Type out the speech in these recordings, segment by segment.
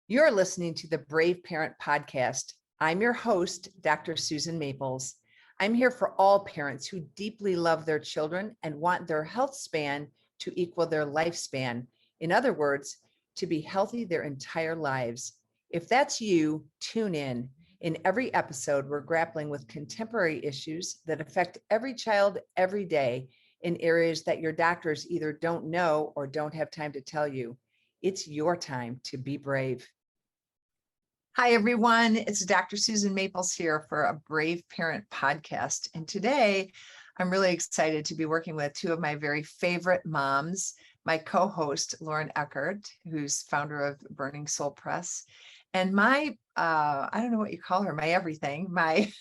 You're listening to the Brave Parent Podcast. I'm your host, Dr. Susan Maples. I'm here for all parents who deeply love their children and want their health span to equal their lifespan. In other words, to be healthy their entire lives. If that's you, tune in. In every episode, we're grappling with contemporary issues that affect every child every day in areas that your doctors either don't know or don't have time to tell you. It's your time to be brave. Hi, everyone. It's Dr. Susan Maples here for a Brave Parent Podcast. And today I'm really excited to be working with two of my very favorite moms, my co-host, Lauren Eckhardt, who's founder of Burning Soul Press, and my, I don't know what you call her, my everything, my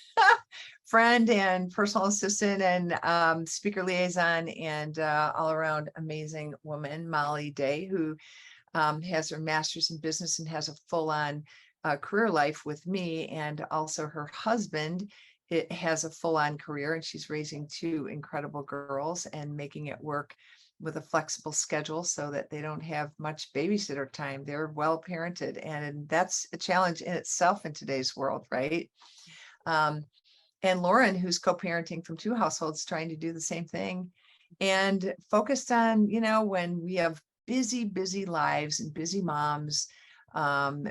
friend and personal assistant and speaker liaison and all around amazing woman, Molly Day, who has her master's in business and has a full-on career life with me, and also her husband has a full-on career, and she's raising two incredible girls and making it work with a flexible schedule so that they don't have much babysitter time. They're well parented, and that's a challenge in itself in today's world, right? And Lauren, who's co-parenting from two households, trying to do the same thing and focused on, when we have busy lives and busy moms,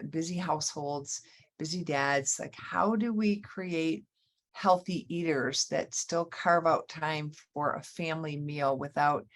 busy households, busy dads, like how do we create healthy eaters that still carve out time for a family meal without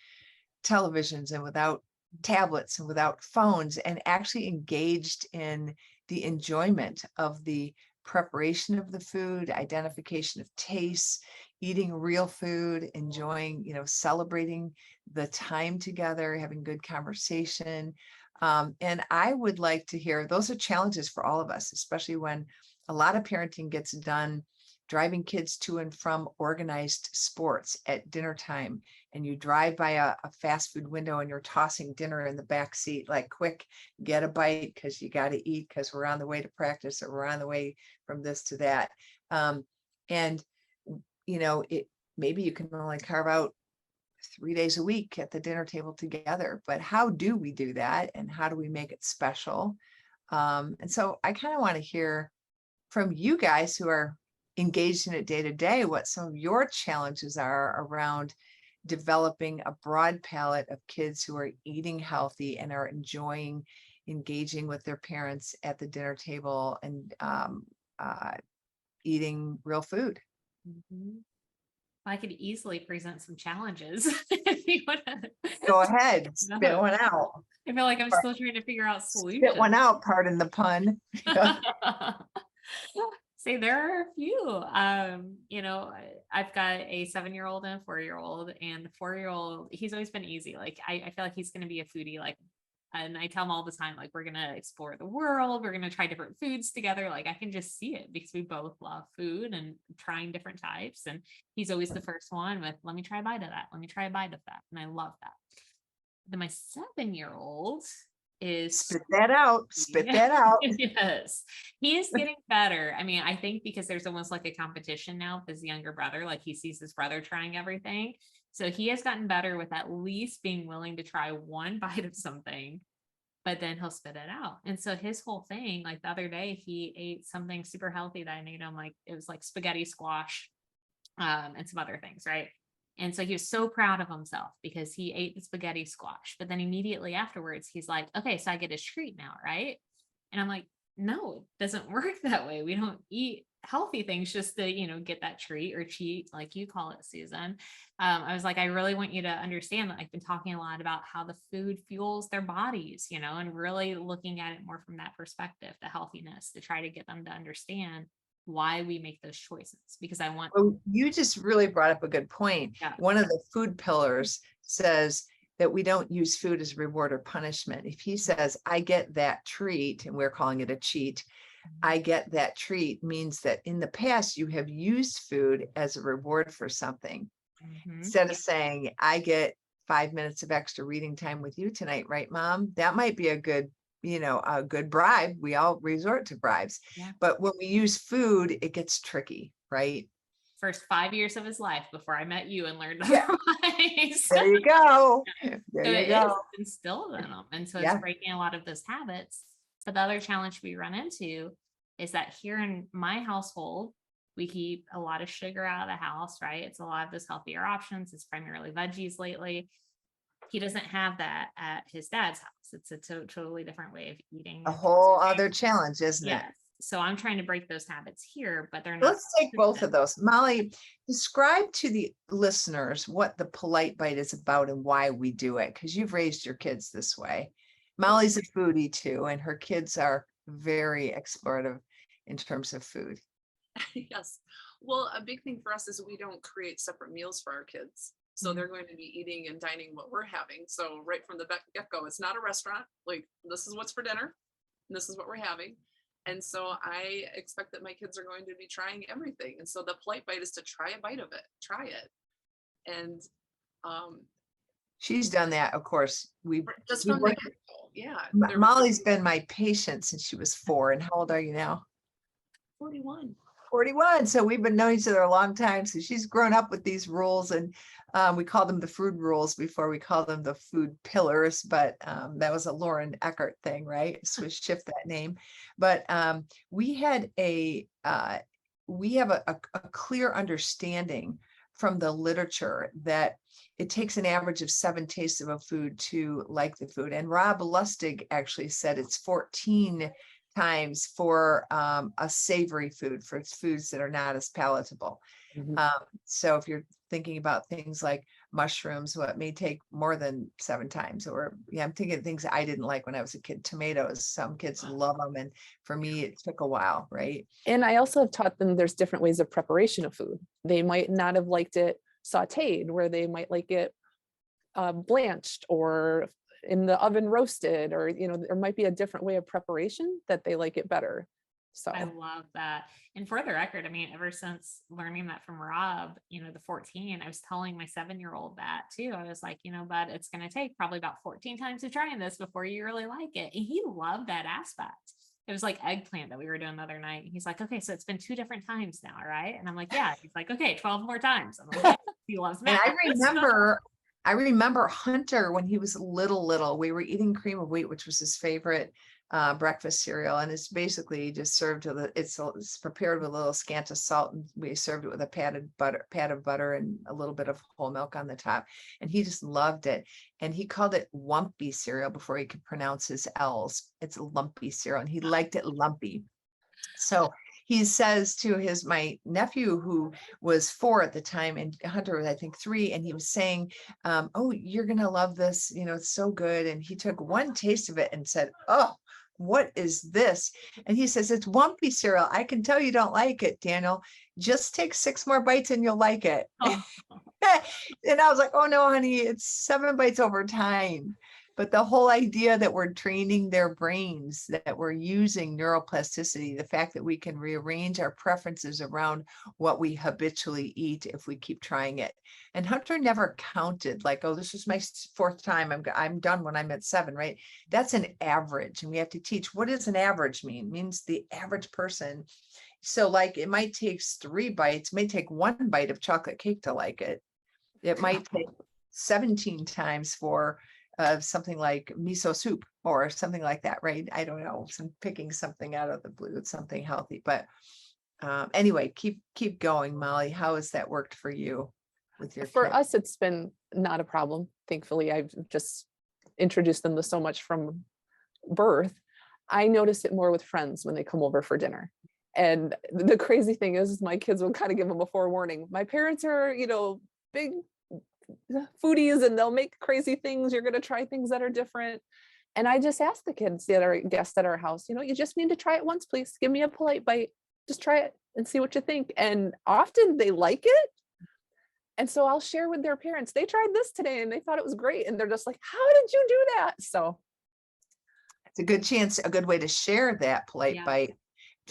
televisions and without tablets and without phones, and actually engaged in the enjoyment of the preparation of the food, identification of tastes, eating real food, enjoying, celebrating the time together, having good conversation. And I would like to hear, those are challenges for all of us, especially when a lot of parenting gets done driving kids to and from organized sports at dinner time, and you drive by a fast food window and you're tossing dinner in the back seat, like, quick, get a bite because you got to eat because we're on the way to practice or we're on the way from this to that. And maybe you can only carve out 3 days a week at the dinner table together, but how do we do that, and how do we make it special? And so I kind of want to hear from you guys who are engaged in it day to day, what some of your challenges are around developing a broad palette of kids who are eating healthy and are enjoying engaging with their parents at the dinner table and eating real food. Mm-hmm. I could easily present some challenges if you want to. Go ahead, spit one out. I feel like I'm still trying to figure out solutions. Spit one out, pardon the pun. Say there are a few. I've got a 7-year-old and a 4-year-old, and the 4-year-old, he's always been easy. Like I feel like he's going to be a foodie. And I tell him all the time, like, we're going to explore the world. We're going to try different foods together. Like I can just see it because we both love food and trying different types. And he's always the first one with, let me try a bite of that. Let me try a bite of that. And I love that. Then my 7-year-old is spit that out. Yes, he is getting better. I mean, I think because there's almost like a competition now with his younger brother, like he sees his brother trying everything. So he has gotten better with at least being willing to try one bite of something, but then he'll spit it out. And so his whole thing, like the other day, he ate something super healthy that I made him, like it was like spaghetti squash, and some other things, right? And so he was so proud of himself because he ate the spaghetti squash. But then immediately afterwards, he's like, okay, so I get a treat now, right? And I'm like, no, it doesn't work that way. We don't eat healthy things just to, get that treat or cheat, like you call it, Susan. I was like, I really want you to understand that I've been talking a lot about how the food fuels their bodies, and really looking at it more from that perspective, the healthiness, to try to get them to understand why we make those choices, because I want. Well, you just really brought up a good point. Yeah. One of the food pillars says that we don't use food as reward or punishment. If he says, I get that treat, and we're calling it a cheat, I get that treat means that in the past you have used food as a reward for something. Mm-hmm. Instead of saying, I get 5 minutes of extra reading time with you tonight, right, Mom? That might be a good bribe. We all resort to bribes. Yeah. But when we use food, it gets tricky, right? First 5 years of his life before I met you and learned otherwise. There you go. There you go. It's instilled in him. And so it's breaking a lot of those habits But the other challenge we run into is that here in my household, we keep a lot of sugar out of the house, right? It's a lot of those healthier options. It's primarily veggies lately. He doesn't have that at his dad's house. It's a totally different way of eating. A whole other challenge, isn't it? Yes. So I'm trying to break those habits here, but they're not. Let's take both of those. Molly, describe to the listeners what the Polite Bite is about and why we do it, because you've raised your kids this way. Molly's a foodie too, and her kids are very explorative in terms of food. Yes. Well, a big thing for us is we don't create separate meals for our kids. So they're going to be eating and dining what we're having. So right from the get-go, it's not a restaurant. Like, this is what's for dinner, and this is what we're having. And so I expect that my kids are going to be trying everything. And so the Polite Bite is to try a bite of it, try it. And she's done that, of course. Just from the get-go, yeah. Molly's been my patient since she was 4. And how old are you now? 41. 41. So we've been knowing each other a long time. So she's grown up with these rules, and we call them the food rules before we call them the food pillars. But that was a Lauren Eckhardt thing, right? So we shift that name. But we have a clear understanding from the literature that it takes an average of 7 tastes of a food to like the food. And Rob Lustig actually said it's 14 times for a savory food, for foods that are not as palatable. So if you're thinking about things like mushrooms, what may take more than 7 times, or I'm thinking of things I didn't like when I was a kid. Tomatoes, some kids love them, and for me it took a while, right? And I also have taught them there's different ways of preparation of food. They might not have liked it sauteed, where they might like it blanched or in the oven roasted, or there might be a different way of preparation that they like it better. So I love that. And for the record, I mean, ever since learning that from Rob, the 14, I was telling my 7-year-old that too. I was like, bud, it's going to take probably about 14 times of trying this before you really like it. And he loved that aspect. It was like eggplant that we were doing the other night. He's like, okay, so it's been 2 different times now, right? And I'm like, yeah. He's like, okay, 12 more times. I'm like, yeah. He loves math. And I remember Hunter when he was little, we were eating cream of wheat, which was his favorite breakfast cereal. And it's basically just served with it's prepared with a little scant of salt. And we served it with a pat of butter and a little bit of whole milk on the top. And he just loved it. And he called it lumpy cereal before he could pronounce his L's. It's a lumpy cereal, and he liked it lumpy. So he says to my nephew, who was 4 at the time, and Hunter was, I think, 3, and he was saying, oh, you're going to love this. It's so good. And he took one taste of it and said, oh, what is this? And he says, it's Wumpy cereal. I can tell you don't like it, Daniel. Just take 6 more bites and you'll like it. Oh. And I was like, oh no, honey, it's 7 bites over time. But the whole idea that we're training their brains, that we're using neuroplasticity, the fact that we can rearrange our preferences around what we habitually eat if we keep trying it. And Hunter never counted like, oh, this is my 4th time. I'm done when I'm at 7, right? That's an average. And we have to teach, what does an average mean? It means the average person. So like, it might take 3 bites, it may take 1 bite of chocolate cake to like it. It might take 17 times for something like miso soup or something like that, right? I don't know. I'm picking something out of the blue. It's something healthy, but anyway, keep going, Molly. How has that worked for you with your for kids? us? It's been not a problem. Thankfully, I've just introduced them to so much from birth. I notice it more with friends when they come over for dinner. And the crazy thing is my kids will kind of give them a forewarning. My parents are, big foodies, and they'll make crazy things. You're going to try things that are different. And I just ask the kids that are guests at our house, you just need to try it once, please. Give me a polite bite. Just try it and see what you think. And often they like it. And so I'll share with their parents, they tried this today and they thought it was great. And they're just like, how did you do that? So it's a good chance, a good way to share that polite bite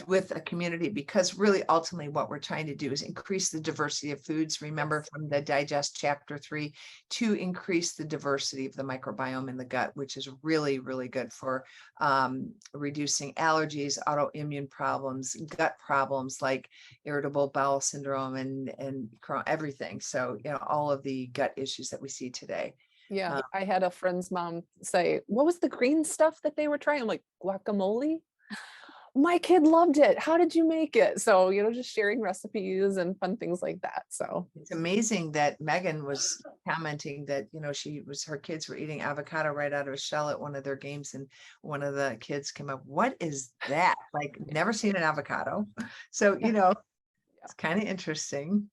with a community, because really ultimately what we're trying to do is increase the diversity of foods. Remember from the Digest chapter 3, to increase the diversity of the microbiome in the gut, which is really, really good for reducing allergies, autoimmune problems, gut problems like irritable bowel syndrome and everything. So, all of the gut issues that we see today. Yeah, I had a friend's mom say, what was the green stuff that they were trying? I'm like, guacamole? My kid loved it. How did you make it? So, just sharing recipes and fun things like that. So, It's amazing that Megan was commenting that, her kids were eating avocado right out of a shell at one of their games. And one of the kids came up, what is that? Like, never seen an avocado. So, yeah. it's kind of interesting.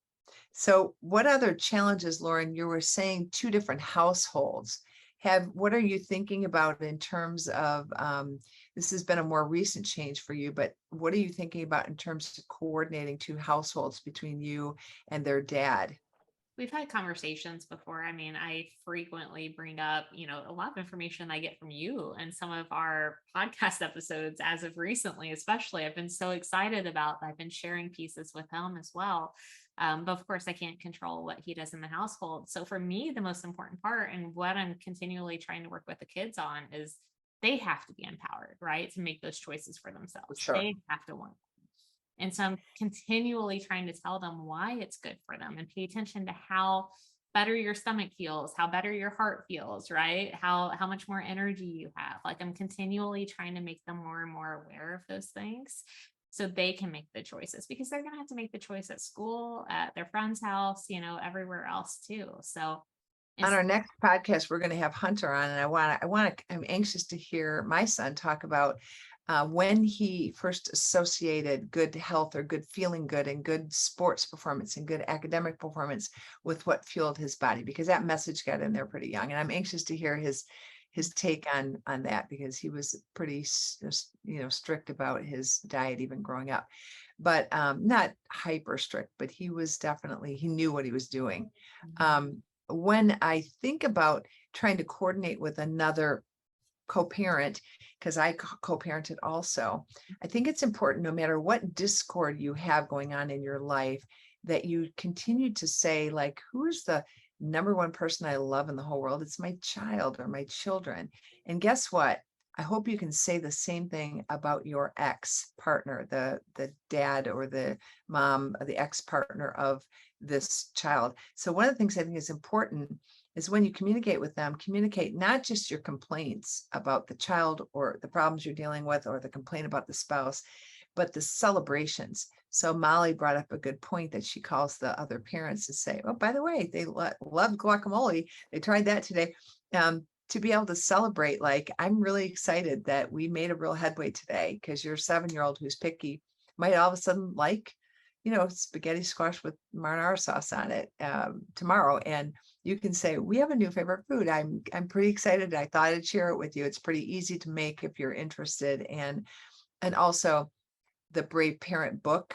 So what other challenges, Lauren, you were saying 2 different households. What are you thinking about in terms of, this has been a more recent change for you, but what are you thinking about in terms of coordinating 2 households between you and their dad? We've had conversations before. I mean, I frequently bring up, a lot of information I get from you and some of our podcast episodes as of recently, especially. I've been so excited about, I've been sharing pieces with him as well. But of course, I can't control what he does in the household. So for me, the most important part and what I'm continually trying to work with the kids on is they have to be empowered, right? To make those choices for themselves. Sure. They have to want. And so I'm continually trying to tell them why it's good for them and pay attention to how better your stomach feels, how better your heart feels, right? How much more energy you have. Like I'm continually trying to make them more and more aware of those things so they can make the choices, because they're going to have to make the choice at school, at their friend's house, everywhere else too. So On our next podcast, we're going to have Hunter on, and I'm anxious to hear my son talk about when he first associated good health or good feeling good and good sports performance and good academic performance with what fueled his body, because that message got in there pretty young. And I'm anxious to hear his take on that, because he was pretty, strict about his diet even growing up, but not hyper strict, but he knew what he was doing. When I think about trying to coordinate with another co-parent, because I co-parented also, I think it's important, no matter what discord you have going on in your life, that you continue to say, like, who's the number one person I love in the whole world? It's my child or my children. And guess what? I hope you can say the same thing about your ex-partner, the dad or the mom, or the ex-partner of this child. So one of the things I think is important is when you communicate with them, communicate not just your complaints about the child or the problems you're dealing with or the complaint about the spouse, but the celebrations. So Molly brought up a good point that she calls the other parents to say, oh, by the way, they love guacamole. They tried that today. To be able to celebrate, like, I'm really excited that we made a real headway today, because your 7-year-old who's picky might all of a sudden like, spaghetti squash with marinara sauce on it tomorrow. And you can say, we have a new favorite food. I'm pretty excited. I thought I'd share it with you. It's pretty easy to make if you're interested. And also the Brave Parent book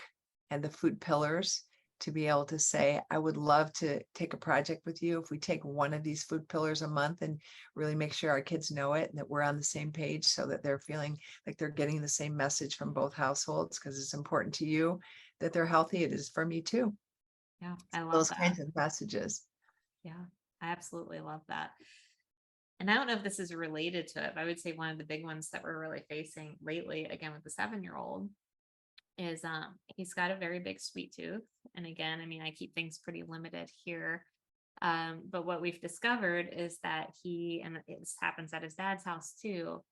and the food pillars, to be able to say, I would love to take a project with you if we take one of these food pillars a month and really make sure our kids know it and that we're on the same page, so that they're feeling like they're getting the same message from both households, because it's important to you that they're healthy. It is for me too. Yeah, I love Those that. kinds of messages. Yeah, I absolutely love that. And I don't know if this is related to it, but I would say one of the big ones that we're really facing lately, again, with the 7-year-old, is he's got a very big sweet tooth. And again, I mean, I keep things pretty limited here. But what we've discovered is that he, and this happens at his dad's house too,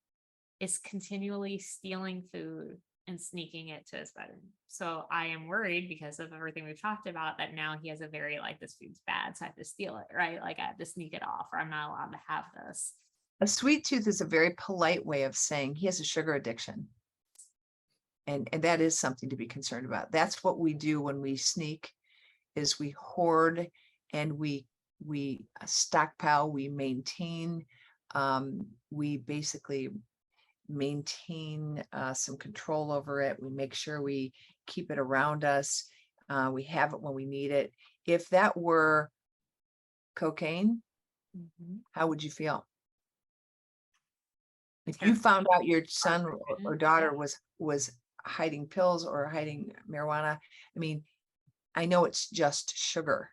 is continually stealing food and sneaking it to his bedroom. So I am worried, because of everything we've talked about, that now he has a very, like, this food's bad, so I have to steal it, right? Like, I have to sneak it off, or I'm not allowed to have this. A sweet tooth is a very polite way of saying he has a sugar addiction. And that is something to be concerned about. That's what we do when we sneak, is we hoard and we stockpile, we maintain, we basically maintain some control over it. We make sure we keep it around us. We have it when we need it. If that were cocaine, how would you feel? If you found out your son or daughter was hiding pills or hiding marijuana, I mean, I know it's just sugar,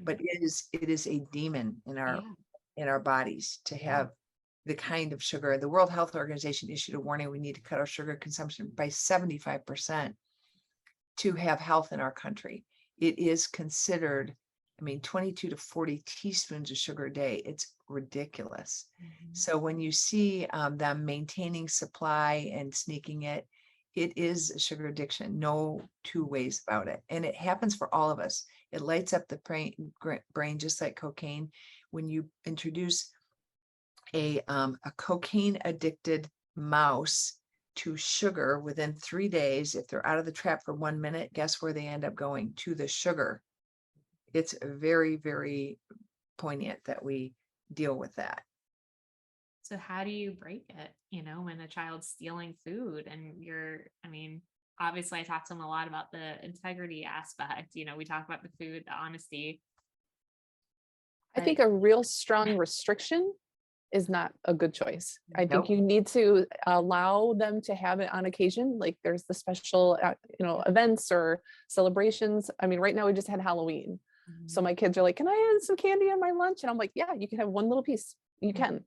but it is a demon in our bodies to have the kind of sugar. The World Health Organization issued a warning: we need to cut our sugar consumption by 75% to have health in our country. It is considered, I mean, 22 to 40 teaspoons of sugar a day. It's ridiculous. Mhm. So when you see them maintaining supply and sneaking it, it is a sugar addiction, no two ways about it. And it happens for all of us. It lights up the brain just like cocaine. When you introduce a cocaine addicted mouse to sugar within 3 days, if they're out of the trap for 1 minute, guess where they end up going? To the sugar. It's very, very poignant that we deal with that. So how do you break it, when a child's stealing food and I mean, obviously I talk to them a lot about the integrity aspect, we talk about the food, the honesty. I But think a real strong restriction is not a good choice. I think Nope. you need to allow them to have it on occasion. Like there's the special, events or celebrations. I mean, right now we just had Halloween. So Mhm. my kids are like, can I have some candy on my lunch? And I'm like, yeah, you can have one little piece. You can.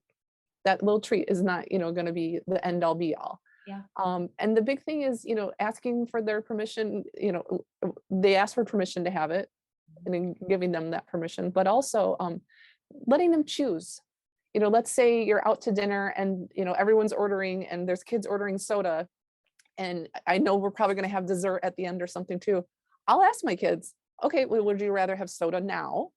That little treat is not, going to be the end all be all. Yeah. And the big thing is, asking for their permission, they ask for permission to have it and then giving them that permission, but also letting them choose. Let's say you're out to dinner and, everyone's ordering and there's kids ordering soda. And I know we're probably going to have dessert at the end or something too. I'll ask my kids, okay, well, would you rather have soda now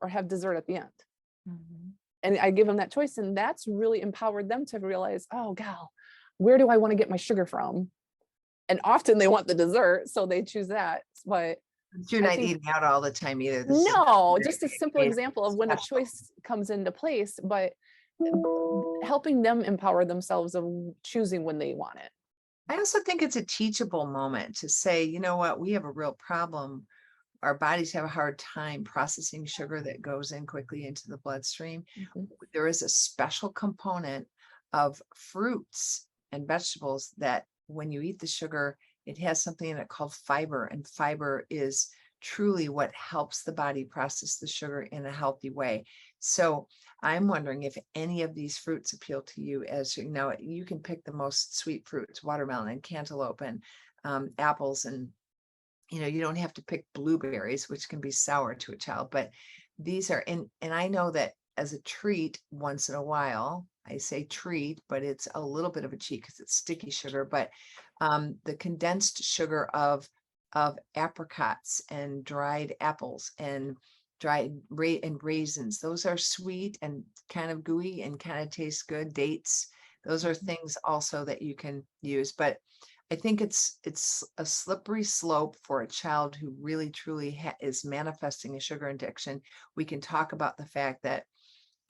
or have dessert at the end? Mhm. And I give them that choice. And that's really empowered them to realize, oh, gal, where do I want to get my sugar from? And often they want the dessert, so they choose that. But You're I not think eating out all the time either. This is no, very just a simple occasional example of when a special. choice comes into place, but helping them empower themselves of choosing when they want it. I also think it's a teachable moment to say, you know what, we have a real problem. Our bodies have a hard time processing sugar that goes in quickly into the bloodstream. Mhm. There is a special component of fruits and vegetables that when you eat the sugar, it has something in it called fiber, and fiber is truly what helps the body process the sugar in a healthy way. So I'm wondering if any of these fruits appeal to you. As you know, you can pick the most sweet fruits, watermelon and cantaloupe and apples, and you don't have to pick blueberries, which can be sour to a child, but these are in, and I know that as a treat once in a while, I say treat, but it's a little bit of a cheat because it's sticky sugar, but the condensed sugar of apricots and dried apples and and raisins, those are sweet and kind of gooey and kind of taste good. Dates, those are things also that you can use, but I think it's a slippery slope for a child who really truly is manifesting a sugar addiction. We can talk about the fact that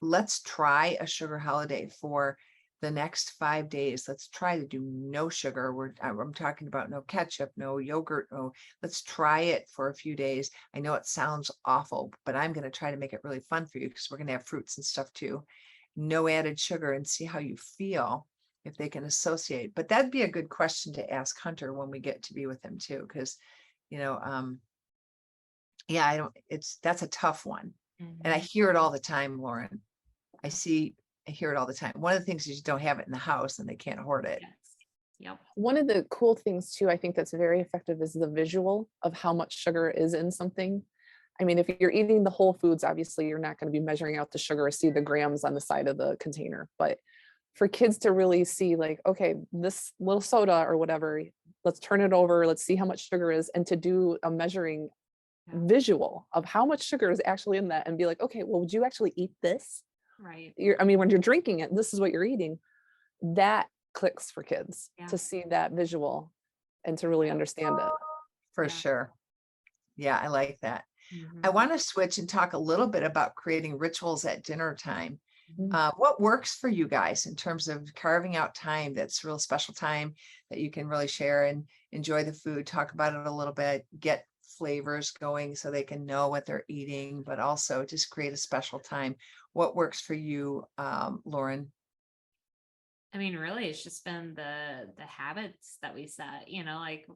let's try a sugar holiday for the next 5 days. Let's try to do no sugar. I'm talking about no ketchup, no yogurt. No, let's try it for a few days. I know it sounds awful, but I'm going to try to make it really fun for you because we're going to have fruits and stuff too. No added sugar, and see how you feel if they can associate. But that'd be a good question to ask Hunter when we get to be with him too, because you know, yeah, that's a tough one. And I Mhm. hear it all the time, Lauren. I hear it all the time. One of the things is you don't have it in the house and they can't hoard it. Yes. Yep. One of the cool things too, I think that's very effective is the visual of how much sugar is in something. I mean, if you're eating the whole foods, obviously you're not going to be measuring out the sugar or see the grams on the side of the container. But for kids to really see like, okay, this little soda or whatever, let's turn it over, let's see how much sugar is, and to do a measuring Yeah. visual of how much sugar is actually in that and be like, okay, well, would you actually eat this? Right. I mean, when you're drinking it, this is what you're eating. That clicks for kids Yeah. to see that visual and to really understand it. For Yeah. sure. Yeah, I like that. I Mhm. want to switch and talk a little bit about creating rituals at dinner time. Mhm. What works for you guys in terms of carving out time that's real special time that you can really share and enjoy the food, talk about it a little bit, get flavors going so they can know what they're eating, but also just create a special time. What works for you, Lauren? I mean, really, it's just been the habits that we set, like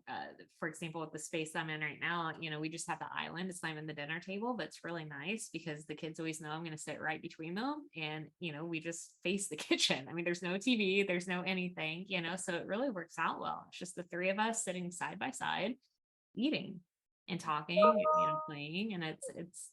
for example, with the space I'm in right now, we just have the island. It's not even the dinner table, but it's really nice because the kids always know I'm going to sit right between them, and we just face the kitchen. I mean, there's no TV, there's no anything, so it really works out well. It's just the three of us sitting side by side, eating. and talking, playing. And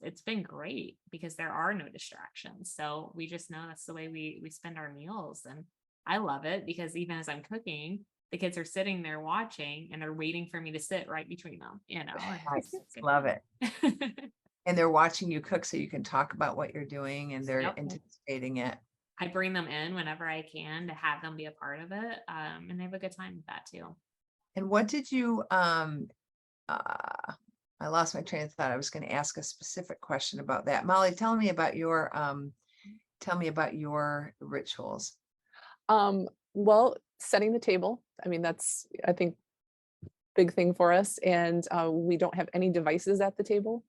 it's been great because there are no distractions. So we just know that's the way we spend our meals. And I love it because even as I'm cooking, the kids are sitting there watching and they're waiting for me to sit right between them, I It's good. love it. And they're watching you cook so you can talk about what you're doing and they're Yep. anticipating it. I bring them in whenever I can to have them be a part of it. And they have a good time with that too. And what did you, I lost my train of thought. I was going to ask a specific question about that. Molly, tell me about your rituals. Well, setting the table. I mean, that's, I think, big thing for us. And we don't have any devices at the table.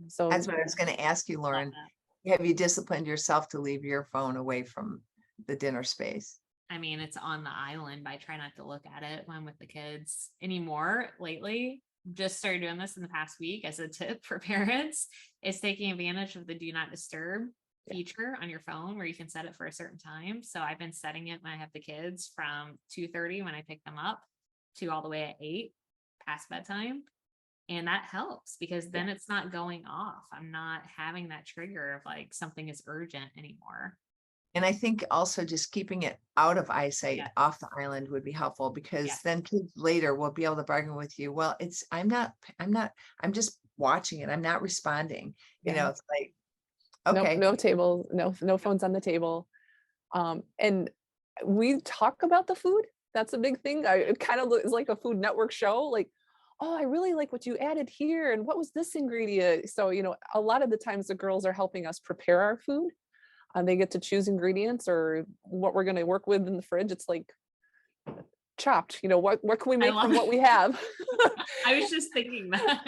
So That's what I was going to ask you, Love Lauren. that. Have you disciplined yourself to leave your phone away from the dinner space? I mean, it's on the island, but I try not to look at it when I'm with the kids anymore lately. Just started doing this in the past week as a tip for parents, is taking advantage of the do not disturb feature on your phone where you can set it for a certain time. So I've been setting it when I have the kids from 2:30 when I pick them up to all the way at 8 past bedtime. And that helps because then it's not going off. I'm not having that trigger of like something is urgent anymore. And I think also just keeping it out of eyesight Yeah. off the island would be helpful because Yeah. then kids later will be able to bargain with you. Well, I'm just watching it. I'm not responding. Yeah. It's like, no, okay. no table, no phones on the table. And we talk about the food. That's a big thing. It kind of is like a Food Network show. Like, oh, I really like what you added here. And what was this ingredient? So, a lot of the times the girls are helping us prepare our food. They get to choose ingredients or what we're going to work with in the fridge. It's like chopped, what can we make from what we have? I was just thinking that.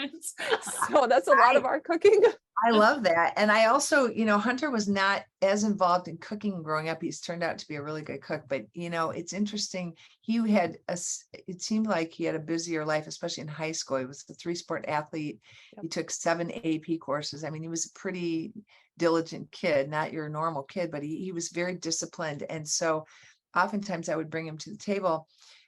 So that's a lot of our cooking. I love that. And I also, Hunter was not as involved in cooking growing up. He's turned out to be a really good cook, but it's interesting. It seemed like he had a busier life, especially in high school. He was a 3-sport athlete. Yep. He took 7 AP courses. I mean, he was a pretty diligent kid, not your normal kid, but he was very disciplined. And so oftentimes I would bring him to the table,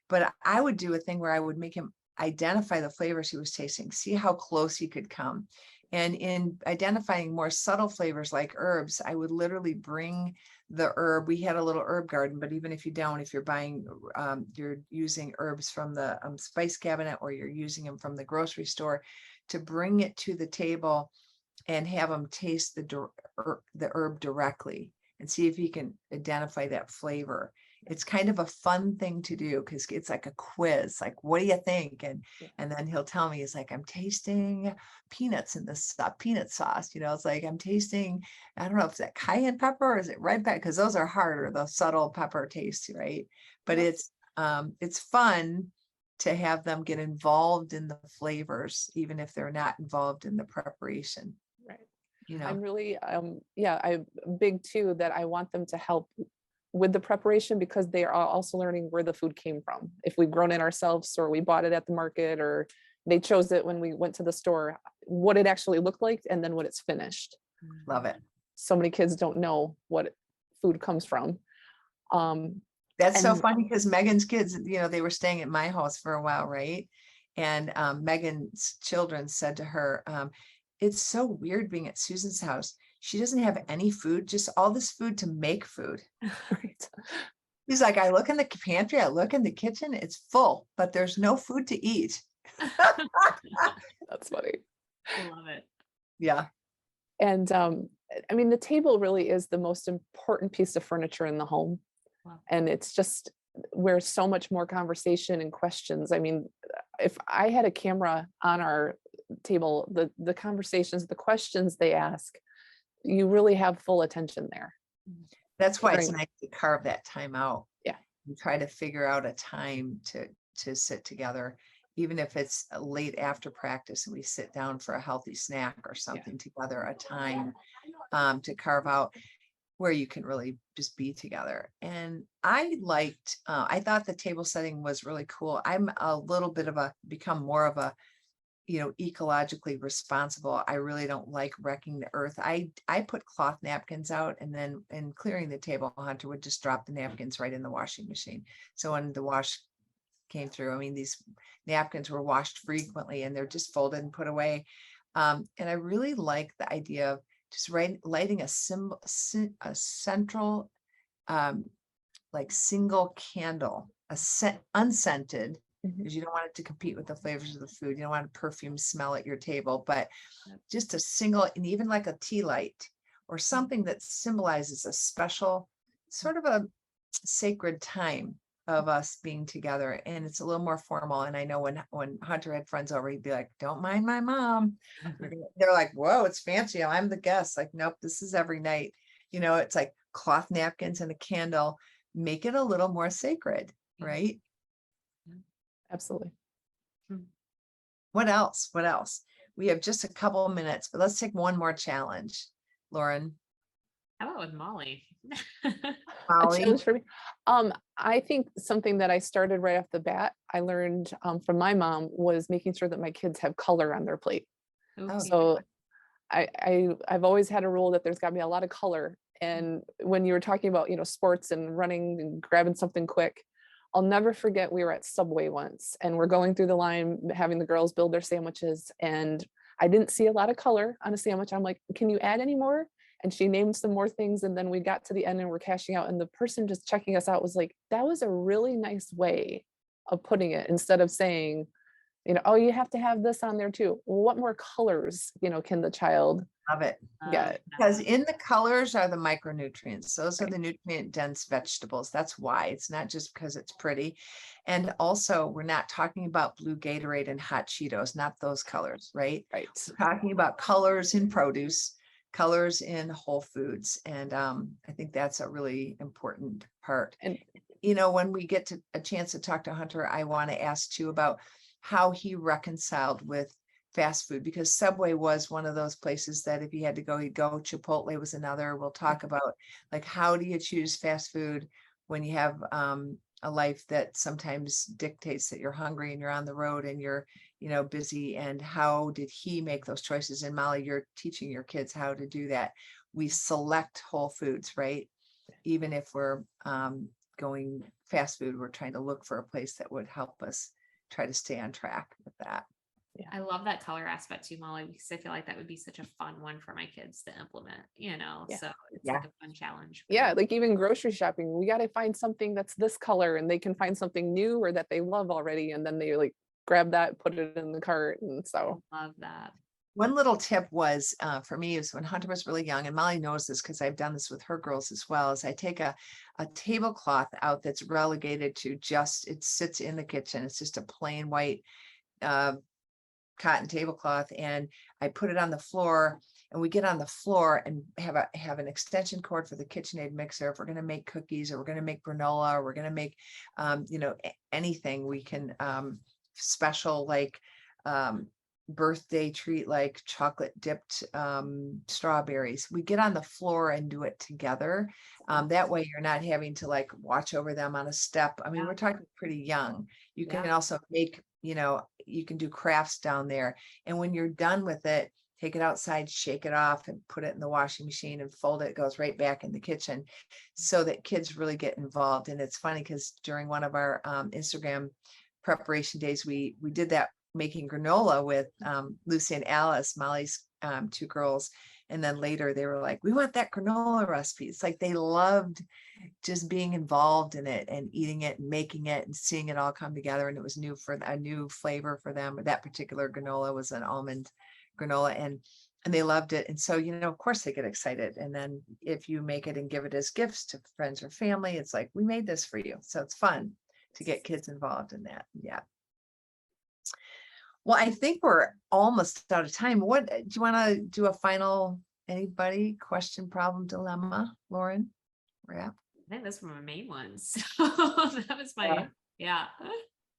but I would do a thing where I would make him identify the flavors he was tasting, see how close he could come. And in identifying more subtle flavors like herbs, I would literally bring the herb. We had a little herb garden, but even if you don't, if you're buying, you're using herbs from the spice cabinet or you're using them from the grocery store, to bring it to the table and have them taste the herb directly and see if he can identify that flavor. It's kind of a fun thing to do because it's like a quiz, like, what do you think? And then he'll tell me, he's like, I'm tasting peanuts in this peanut sauce. It's like, I'm tasting, I don't know if it's that cayenne pepper or is it red pepper? Because those are harder, those subtle pepper tastes, right? But it's fun to have them get involved in the flavors, even if they're not involved in the preparation. Right. I'm really, I'm big too, that I want them to help with the preparation because they are also learning where the food came from. If we've grown it ourselves or we bought it at the market or they chose it when we went to the store, what it actually looked like and then what it's finished. Love it. So many kids don't know what food comes from. That's so funny because Megan's kids, they were staying at my house for a while, right? And Megan's children said to her, it's so weird being at Susan's house. She doesn't have any food, just all this food to make food. Right. He's like, I look in the pantry, I look in the kitchen, it's full, but there's no food to eat. That's funny. I love it. Yeah. And I mean, the table really is the most important piece of furniture in the home. Wow. And it's just where so much more conversation and questions. I mean, if I had a camera on our table, the conversations, the questions they ask, you really have full attention there. That's why it's nice to carve that time out. Yeah. And try to figure out a time to sit together, even if it's late after practice and we sit down for a healthy snack or something together, a time to carve out where you can really just be together. And I thought the table setting was really cool. I'm a little bit of become more of a ecologically responsible. I really don't like wrecking the earth. I put cloth napkins out, and then in clearing the table, Hunter would just drop the napkins right in the washing machine. So when the came through. I mean, these napkins were washed frequently and they're just folded and put away. And I really like the idea of just lighting a central, like single candle, unscented, because you don't want it to compete with the flavors of the food. You don't want a perfume smell at your table, but just a single, and even like a tea light or something that symbolizes a special sort of a sacred time of us being together. And it's a little more formal. And I know when Hunter had friends over, he'd be like, don't mind my mom. They're like, whoa, it's fancy. I'm the guest. Like, nope, this is every night. You know, it's like cloth napkins and a candle. Make it a little more sacred, right? Absolutely. What else? What else? We have just a couple of minutes, but let's take one more challenge. Lauren. How about with Molly? A Molly. challenge for me. I think something that I started right off the bat, I learned from my mom, was making sure that my kids have color on their plate. Oh, So I've always had a rule that there's got to be a lot of color. And when you were talking about, sports and running and grabbing something quick, I'll never forget, we were at Subway once and we're going through the line, having the girls build their sandwiches. And I didn't see a lot of color on a sandwich. I'm like, can you add any more? And she named some more things. And then we got to the end and we're cashing out. And the person just checking us out was like, that was a really nice way of putting it, instead of saying, oh, you have to have this on there too. Well, what more colors, can the child Love it. get? Because in the colors are the micronutrients. Those are the nutrient dense vegetables. That's why. It's not just because it's pretty. And also, we're not talking about blue Gatorade and hot Cheetos, not those colors, right? Right. We're talking about colors in produce, colors in whole foods. And I think that's a really important part. And when we get to a chance to talk to Hunter, I want to ask too about how he reconciled with fast food, because Subway was one of those places that if he had to go, he'd go. Chipotle was another. We'll talk about like, how do you choose fast food when you have a life that sometimes dictates that you're hungry and you're on the road and you're, busy, and how did he make those choices? And Molly, you're teaching your kids how to do that. We select whole foods, right? Even if we're going fast food, we're trying to look for a place that would help us try to stay on track with that. Yeah, I love that color aspect too, Molly, because I feel like that would be such a fun one for my kids to implement, so it's like a fun challenge. Yeah, like even grocery shopping, we got to find something that's this color, and they can find something new or that they love already, and then they like grab that, put it in the cart. And so I love that. One little tip was for me, is when Hunter was really young, and Molly knows this because I've done this with her girls as well, is I take a tablecloth out that's relegated to just, it sits in the kitchen. It's just a plain white cotton tablecloth, and I put it on the floor, and we get on the floor and have an extension cord for the KitchenAid mixer. If we're going to make cookies, or we're going to make granola, or we're going to make anything, we can special like birthday treat like chocolate dipped strawberries. We get on the floor and do it together. That way you're not having to like watch over them on a step. I mean, we're talking pretty young. You can also make, you can do crafts down there. And when you're done with it, take it outside, shake it off, and put it in the washing machine and fold it. It goes right back in the kitchen, so that kids really get involved. And it's funny because during one of our Instagram preparation days, we did that, making granola with Lucy and Alice, Molly's two girls. And then later they were like, we want that granola recipe. It's like they loved just being involved in it and eating it and making it and seeing it all come together. And it was a new flavor for them. That particular granola was an almond granola, and they loved it. And so, of course they get excited. And then if you make it and give it as gifts to friends or family, it's like, we made this for you. So it's fun to get kids involved in that. Yeah. Well, I think we're almost out of time. What do you want to do? A final, anybody, question, problem, dilemma, Lauren? Wrap. I think those were my main ones. That was my, yeah.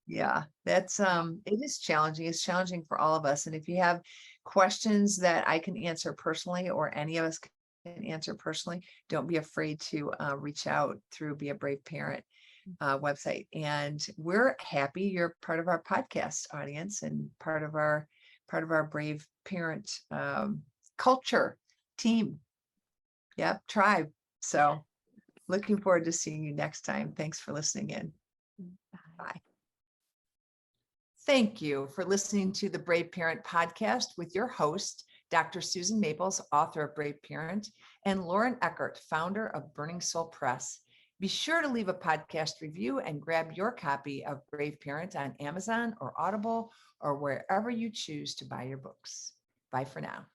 Yeah, that's it is challenging. It's challenging for all of us. And if you have questions that I can answer personally, or any of us can answer personally, don't be afraid to reach out through Be a Brave Parent website. And we're happy you're part of our podcast audience and part of our Brave Parent culture team. Yep, tribe. So looking forward to seeing you next time. Thanks for listening in. Bye. Bye. Thank you for listening to the Brave Parent podcast with your host, Dr. Susan Maples, author of Brave Parent, and Lauren Eckhardt, founder of Burning Soul Press. Be sure to leave a podcast review and grab your copy of Brave Parent on Amazon or Audible or wherever you choose to buy your books. Bye for now.